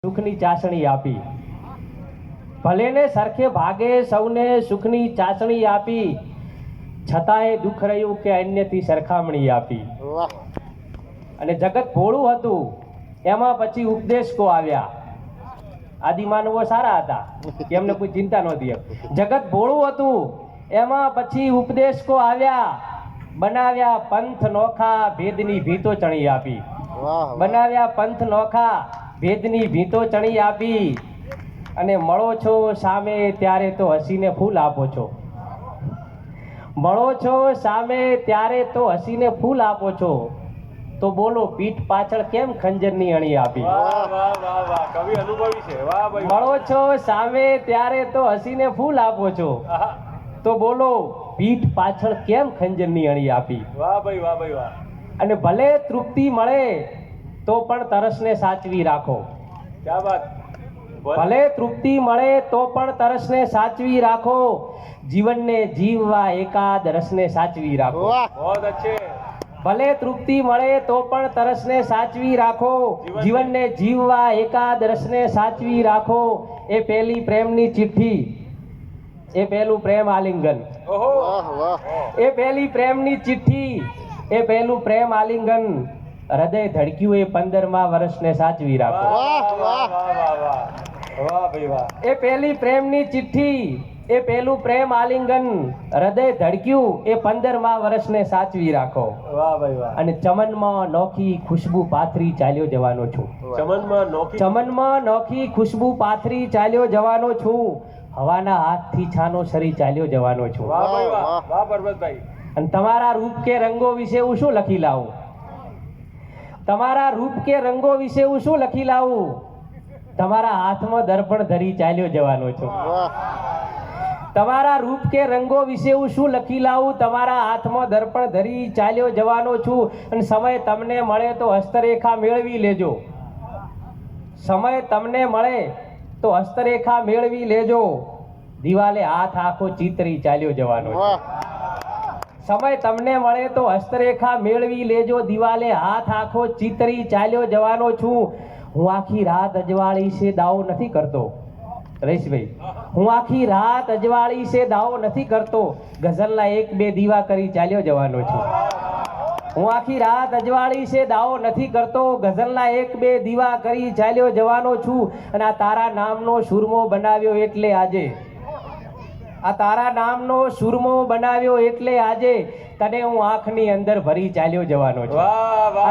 સુખની ચાસણી આપી, ભલે ને સરખે ભાગે સૌને સુખની ચાસણી આપી, છતાંય દુઃખ રહ્યું કે અન્યથી સરખામણી આપી. અને જગત ભોળું હતું, એમાં પછી ઉપદેશકો આવ્યા. આદિમાનવો સારા હતા, એમને કોઈ ચિંતા નહોતી. જગત ભોળું હતું, એમાં પછી ઉપદેશકો આવ્યા, બનાવ્યા પંથ નોખા, ભેદની ભીતો ચણી આપી. બનાવ્યા પંથ નોખા, ભેદની ભીતો ચણી આપી. અને મળો છો સામે ત્યારે તો હસીને ફૂલ આપો છો. મળો છો સામે ત્યારે તો હસીને ફૂલ આપો છો, તો બોલો પીઠ પાછળ કેમ ખંજરની અણી આપી. કવિ અનુભવી છે. વાહ ભાઈ. મળો છો સામે ત્યારે તો હસીને ફૂલ આપો છો, તો બોલો પીઠ પાછળ કેમ ખંજરની અણી આપી. વાહ ભાઈ, વાહ ભાઈ, વાહ. અને ભલે તૃપ્તિ મળે તો પણ તરસને સાચવી રાખો. ક્યા વાત. ભલે તૃપ્તિ મળે તો પણ તરસને સાચવી રાખો, જીવનને જીવવા એકાદ રસને સાચવી રાખો. बहुत अच्छे. ભલે તૃપ્તિ મળે તો પણ તરસને સાચવી રાખો, જીવનને જીવવા એકાદ રસને સાચવી રાખો. એ પહેલી પ્રેમની ચિઠ્ઠી, એ પહેલું પ્રેમ આલિંગન. ઓહો. એ પહેલી પ્રેમની ચિઠ્ઠી, એ પહેલું પ્રેમ આલિંગન, હૃદય ધડક્યું એ 15મા વર્ષને સાચવી રાખો. વાહ વાહ વાહ વાહ. વાહ ભાઈ વાહ. એ પહેલી પ્રેમની ચિઠ્ઠી, એ પહેલું પ્રેમ આલિંગન, હૃદય ધડક્યું એ 15મા વર્ષને સાચવી રાખો. વાહ ભાઈ વાહ. અને ચમનમાં નોખી ખુશ્બુ પાથરી ચાલ્યો જવાનો છું. ચમનમાં નોખી. ચમનમાં નોખી ખુશ્બુ પાથરી ચાલ્યો જવાનો છું, હવાના હાથથી છાનો સરી ચાલ્યો જવાનો છું. વાહ ભાઈ વાહ. વાહ પરબતભાઈ. અને તમારા રૂપ કે રંગો વિશે હું શું લખી લાવું. તમારા રૂપ કે રંગો વિશે હું શું લખી લાવું. તમારા હાથમાં દર્પણ ધરી ચાલ્યો જવાનો છું. તમારા રૂપ કે રંગો વિશે હું શું લખી લાવું. તમારા હાથમાં દર્પણ ધરી ચાલ્યો જવાનો છું. અને સમય તમને મળે તો હસ્તરેખા મેળવી લેજો. સમય તમને મળે તો હસ્તરેખા મેળવી લેજો, દિવાલે હાથ આખો ચિતરી ચાલ્યો જવાનો છું. સમય તમને મળે તો હસ્તરેખા મેળવી લેજો, દિવાલે હાથ આખો ચિતરી ચાલ્યો જવાનો છું. હું આખી રાત અજવાળી છે દાવો નથી કરતો. રહીશભાઈ, હું આખી રાત અજવાળી છે દાવો નથી કરતો, ગઝલના 1-2 દીવા કરી ચાલ્યો જવાનો છું. હું આખી રાત અજવાળી છે દાવો નથી કરતો, ગઝલના 1-2 દીવા કરી ચાલ્યો જવાનો છું. અને આ તારા નામનો સુરમો બનાવ્યો એટલે આજે, આ તારા નામનો સુરમો બનાવ્યો એટલે આજે, તને હું આંખની અંદર ભરી ચાલ્યો જવાનો છું. વાહ વાહ.